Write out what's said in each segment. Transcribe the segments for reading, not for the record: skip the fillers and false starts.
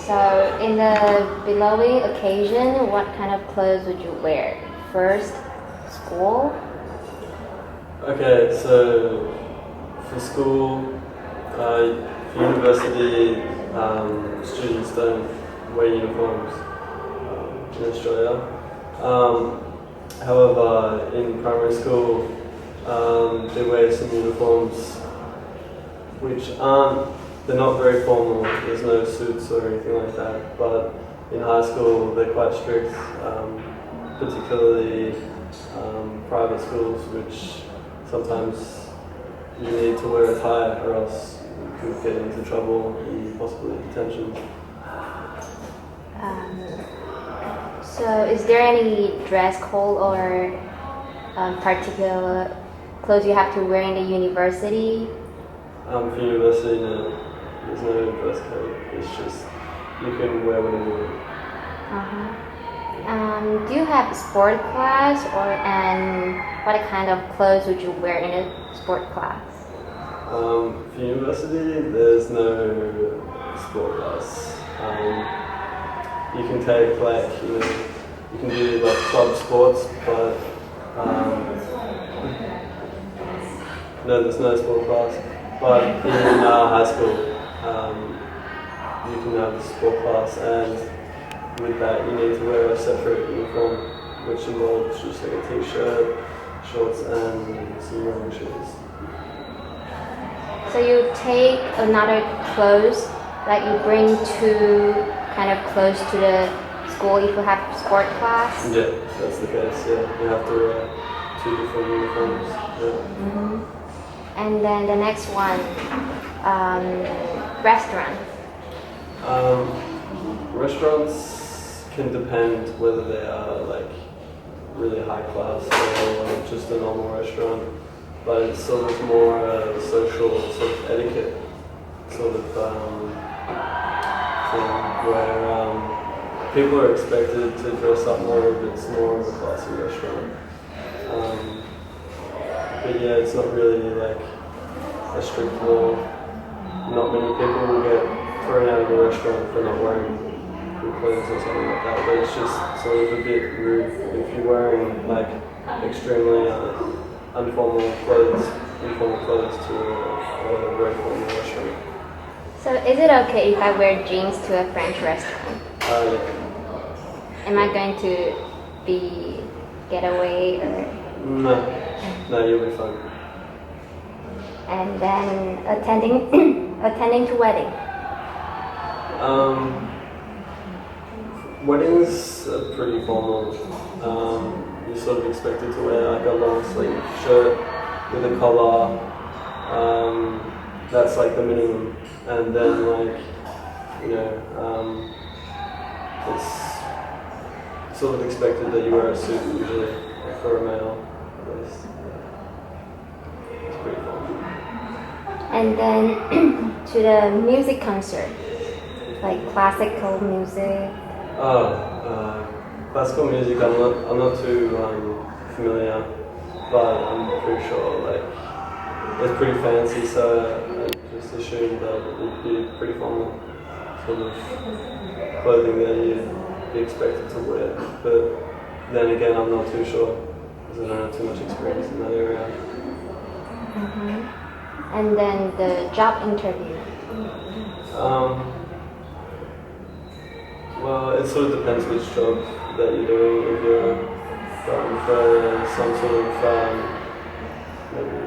So, in the beloved occasion, what kind of clothes would you wear? First, school. Okay, so for school, for university, students don't wear uniforms in Australia. However, in primary school, they wear some uniforms which they're not very formal. There's no suits or anything like that. But in high school, they're quite strict, particularly private schools, which sometimes you need to wear a tie or else you could get into trouble and possibly detention. So, is there any dress code or particular clothes you have to wear in the university? For university, no, there's no dress code. It's just you can wear whatever you want. Do you have sport class and what kind of clothes would you wear in a sport class? For university, there's no sport class. You can take you can do like club sports, but no, there's no sport class. But in high school, you can have a sport class, and with that, you need to wear a separate uniform, which involves just like a t-shirt, shorts, and some running shoes. So you take another clothes that you bring to kind of close to the school if you have sport class? Yeah, that's the case. Yeah, you have to wear two different uniforms. Yeah. And then the next one, restaurant. Restaurants can depend whether they are like really high class or just a normal restaurant, but it's sort of more a social sort of etiquette sort of thing where people are expected to dress up more if it's more of a classy restaurant. But yeah, it's not really like a strict law. Not many people will get thrown out of a restaurant for not wearing good clothes or something like that, but it's just sort of a bit rude if you're wearing like extremely informal clothes to a very formal restaurant. So is it okay if I wear jeans to a French restaurant? Yeah. Am I going to be get away or? No, you'll be fine. And then attending to wedding. Weddings are pretty formal. You're sort of expected to wear like a long sleeve shirt with a collar. That's like the minimum. And then like, it's sort of expected that you wear a suit usually for a male at least. It's pretty formal. And then to the music concert, like classical music. Classical music, I'm not too familiar, but I'm pretty sure like it's pretty fancy, so I just assume that it would be pretty formal sort of clothing that you'd be expected to wear. But then again, I'm not too sure because I don't have too much experience in that area. And then the job interview. Well, it sort of depends which job that you're doing. If you're going for some sort of maybe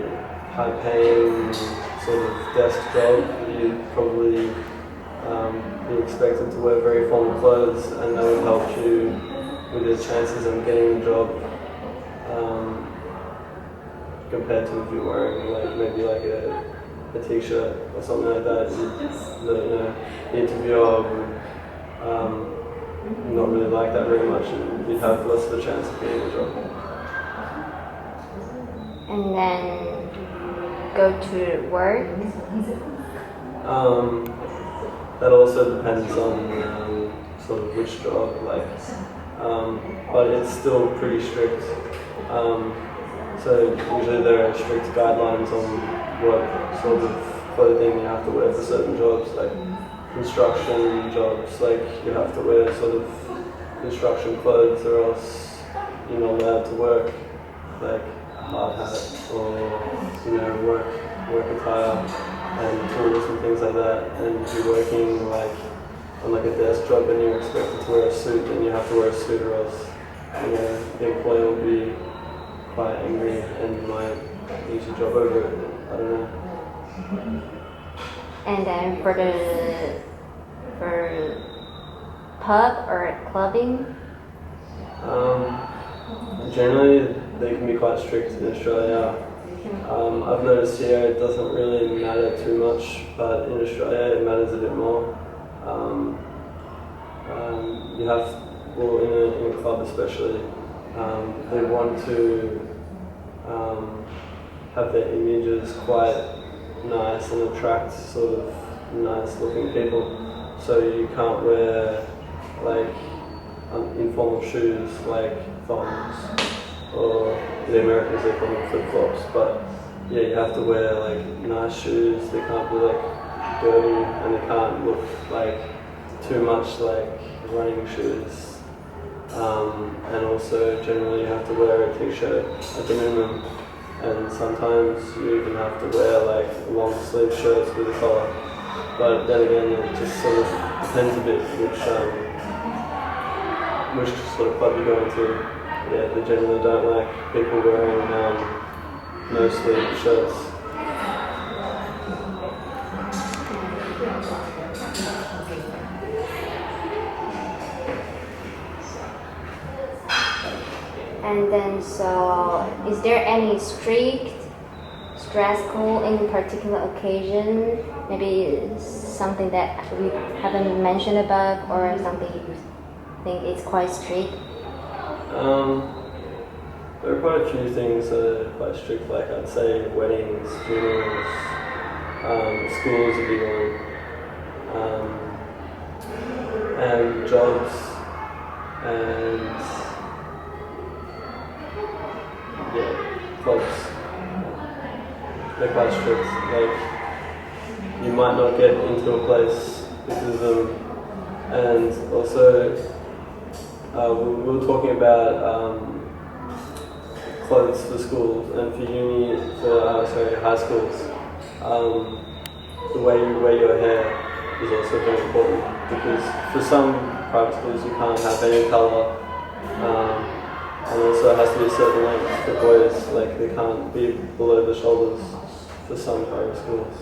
high-paying sort of desk job, you'd probably be expected to wear very formal clothes, and that would help you with your chances of getting a job. Compared to if you're wearing like maybe like a t-shirt or something like that, the interviewer would not really like that very much, and you'd have less of a chance of getting a job. And then go to work. That also depends on sort of which job, but it's still pretty strict. So usually there are strict guidelines on what sort of clothing you have to wear for certain jobs. Like construction jobs, like you have to wear sort of construction clothes or else you're not allowed to work, like a hard hat or work attire and tools and things like that. And if you're working like on like a desk job and you're expected to wear a suit, then you have to wear a suit or else the employer will be quite angry and might lose your job over it. I don't know. And then for pub or clubbing? Generally, they can be quite strict in Australia. I've noticed here it doesn't really matter too much, but in Australia it matters a bit more. You have, well, in a club especially, they want to have their images quite nice and attract sort of nice looking people. So you can't wear like informal shoes like thongs, or the Americans they call them flip flops. But yeah, you have to wear like nice shoes. They can't be like dirty, and they can't look like too much like running shoes. And also generally you have to wear a t-shirt at the minimum. And sometimes you even have to wear like long sleeve shirts with a collar. But then again, it just sort of depends a bit which sort of club you're going to. Yeah, they generally don't like people wearing no sleeve shirts. And then, so is there any strict dress code in particular occasion? Maybe something that we haven't mentioned above, or something you think is quite strict? There are quite a few things that are quite strict, like I'd say weddings, funerals, school is a big one, and jobs, and clubs. They're quite strict. Like you might not get into a place because of them, and also we were talking about clothes for schools and for high schools. The way you wear your hair is also very important, because for some private schools you can't have any colour. And also it has to be a certain length for boys, like they can't be below the shoulders for some private schools.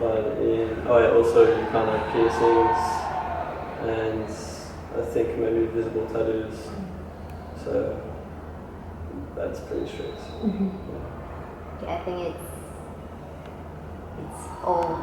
But also you can't have piercings and I think maybe visible tattoos. So that's pretty strict. Yeah, I think it's all